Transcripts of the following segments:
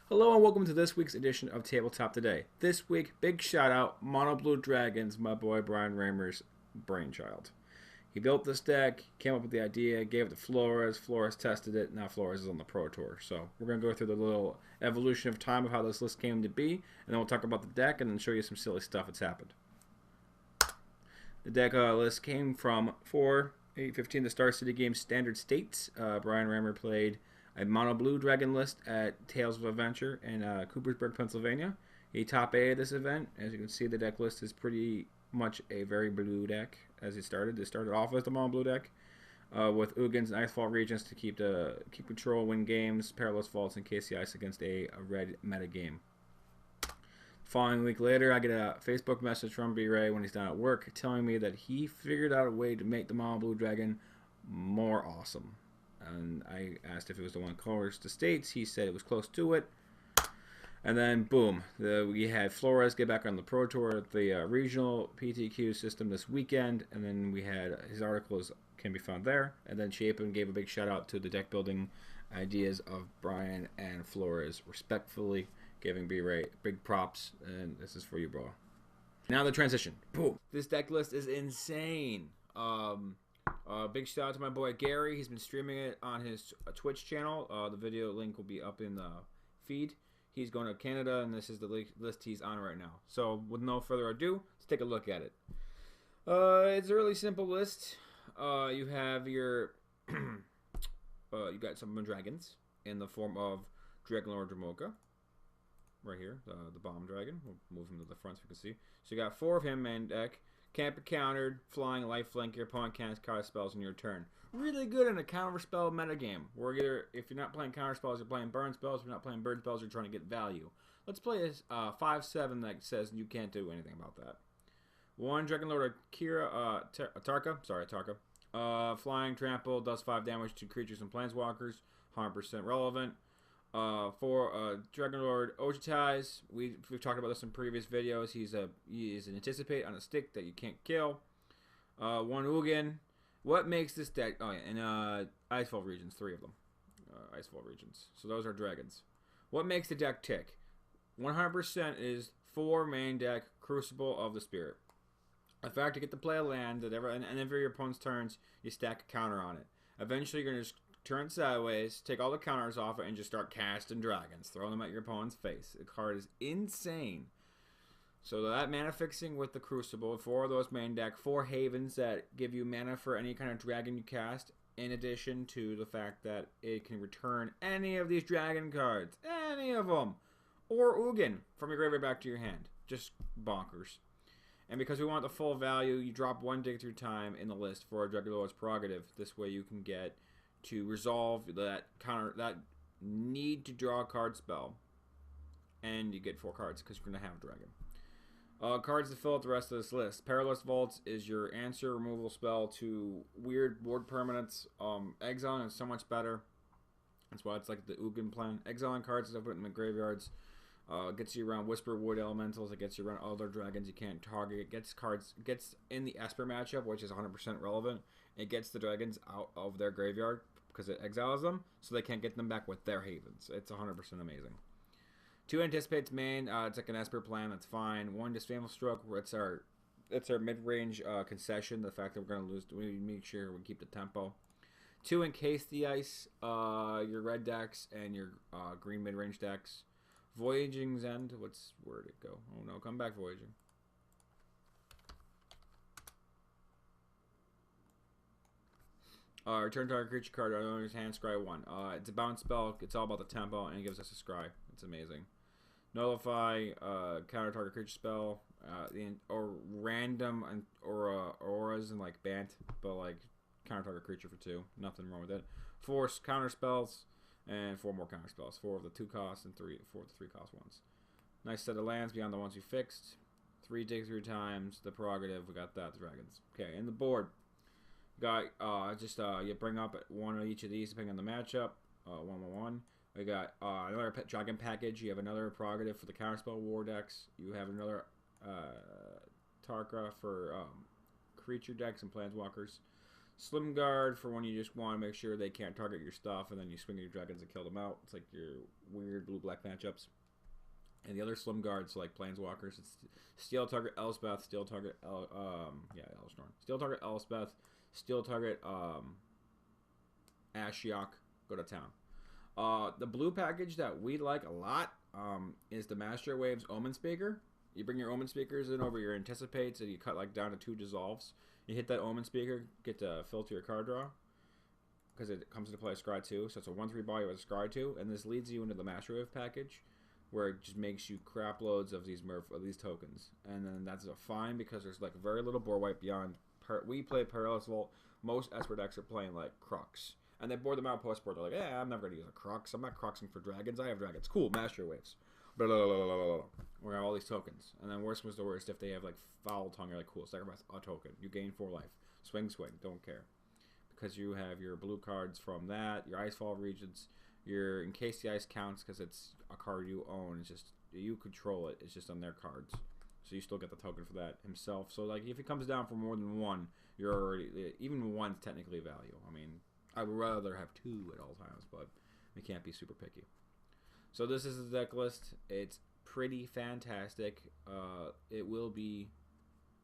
Hello and welcome to this week's edition of Tabletop Today. This week, big shout out, Mono Blue Dragons, my boy Brian Raymer's brainchild. He built this deck, came up with the idea, gave it to Flores. Flores tested it. Now Flores is on the Pro Tour. So we're going to go through the little evolution of time of how this list came to be, and then we'll talk about the deck and then show you some silly stuff that's happened. The deck list came from 4/8/15, the Star City Games Standard States. Brian Raymer played a mono blue dragon list at Tales of Adventure in Coopersburg, Pennsylvania. He top A of this event. As you can see, the deck list is pretty much a very blue deck as it started. It started off as the mono blue deck with Ugins and Icefall Regents to keep control, win games, Perilous Vaults, and KC Ice against a red meta game. Following week later, I get a Facebook message from B-Ray when he's down at work telling me that he figured out a way to make the mono blue dragon more awesome. And I asked if it was the one closest to States. He said it was close to it. And then, boom, we had Flores get back on the Pro Tour at the regional PTQ system this weekend. And then we had his articles can be found there. And then Chapin gave a big shout out to the deck building ideas of Brian and Flores, respectfully giving B-Ray big props. And this is for you, bro. Now the transition. Boom. This deck list is insane. Big shout out to my boy Gary. He's been streaming it on his Twitch channel. The video link will be up in the feed. He's going to Canada, and this is the list he's on right now. So, with no further ado, let's take a look at it. It's a really simple list. You have your you got some dragons in the form of Dragonlord Dromoka. Right here, the bomb dragon. We'll move him to the front so you can see. So you got 4 of him main deck. Can't be countered, flying, lifelink, your opponent can't cast spells in your turn. Really good in a counter spell metagame. Where either, if you're not playing counter spells, you're playing burn spells. If you're not playing burn spells, you're trying to get value. Let's play a 5/7 that says you can't do anything about that. 1 Dragonlord Akira, Atarka. Flying, trample, does 5 damage to creatures and planeswalkers. 100% relevant. 4 Dragonlord Ojutais. We've talked about this in previous videos. He is an anticipate on a stick that you can't kill. 1 Ugin. What makes this deck? Oh yeah, and Icefall Regions, 3 of them. Icefall Regions. So those are dragons. What makes the deck tick? 100% is 4 main deck Crucible of the Spirit. The fact to get to play a land that and every your opponent's turns, you stack a counter on it. Eventually, you're gonna just turn sideways, take all the counters off it, and just start casting dragons. Throw them at your opponent's face. The card is insane. So that mana fixing with the Crucible, 4 of those main deck, 4 Havens that give you mana for any kind of dragon you cast, in addition to the fact that it can return any of these dragon cards. Any of them. Or Ugin from your graveyard back to your hand. Just bonkers. And because we want the full value, you drop 1 Dig Through Time in the list for a Dragonlord's Prerogative. This way you can get to resolve that need to draw a card spell, and you get 4 cards because you're going to have a dragon. Cards to fill out the rest of this list. Perilous Vaults is your answer removal spell to weird board permanents. Exiling is so much better. That's why it's like the Ugin plan. Exiling cards that I put in the graveyards gets you around Whisperwood Elementals. It gets you around other dragons you can't target. It gets in the Esper matchup, which is 100% relevant. It gets the dragons out of their graveyard because it exiles them, so they can't get them back with their havens. It's 100% amazing. 2 Anticipates main. It's like an Esper plan. That's fine. 1 Disdainful Stroke. It's our mid-range concession. The fact that we're going to lose, we make sure we keep the tempo. 2 Encase the Ice. Your red decks and your green mid-range decks. Voyaging's End. Where'd it go? Oh no, come back, Voyaging. Return target creature card on owner's hand, scry 1. It's a bounce spell. It's all about the tempo, and it gives us a scry. It's amazing. Nullify, counter target creature spell, or random auras and like Bant, but like counter target creature for 2. Nothing wrong with it. 4 counter spells, and 4 more counter spells. 4 of the 2 costs and 4 of the 3 cost ones. Nice set of lands beyond the ones we fixed. 3 Dig Through Times, the Prerogative. We got that, the dragons. Okay, in the board. Got you bring up 1 of each of these depending on the matchup. 1/1. We got another dragon package. You have another Prerogative for the counterspell war decks. You have another Tarka for creature decks and planeswalkers. Slim Guard for when you just want to make sure they can't target your stuff, and then you swing your dragons and kill them out. It's like your weird blue-black matchups. And the other Slim Guards, like Planeswalkers, it's Steel target Elspeth, Steel target Elstorm. Steel target Elspeth, Steel target Ashiok, go to town. The blue package that we like a lot is the Master Waves Omen Speaker. You bring your Omen Speakers in over your Anticipates, and you cut like down to 2 Dissolves. You hit that Omen Speaker, get to filter your card draw, because it comes into play Scry 2, so it's a 1/3 body with a Scry 2, and this leads you into the Master Wave package, where it just makes you crap loads of these tokens. And then that's fine, because there's like very little board wipe beyond. We play Perilous Vault. Most Esper decks are playing like Crux. And they board them out post-board. They're like, yeah, I'm never going to use a Crux. I'm not Cruxing for dragons. I have dragons. Cool, Master Waves. Blah, blah, blah, blah, blah, blah. We have all these tokens. And then worst comes to worst, if they have like Foul Tongue, you're like, cool, sacrifice a token. You gain 4 life. Swing, don't care. Because you have your blue cards from that, your Icefall Regents, your In Case the Ice Counts, because it's a card you own. It's just, you control it. It's just on their cards. So you still get the token for that himself. So like if it comes down for more than 1, you're already, even 1's technically value. I mean, I would rather have 2 at all times, but we can't be super picky. So this is the deck list. It's pretty fantastic. It will be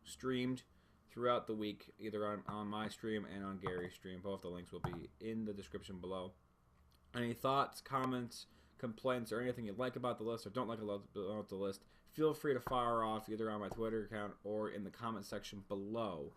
streamed throughout the week, either on my stream and on Gary's stream. Both the links will be in the description below. Any thoughts, comments, complaints, or anything you like about the list or don't like about the list, feel free to fire off either on my Twitter account or in the comment section below.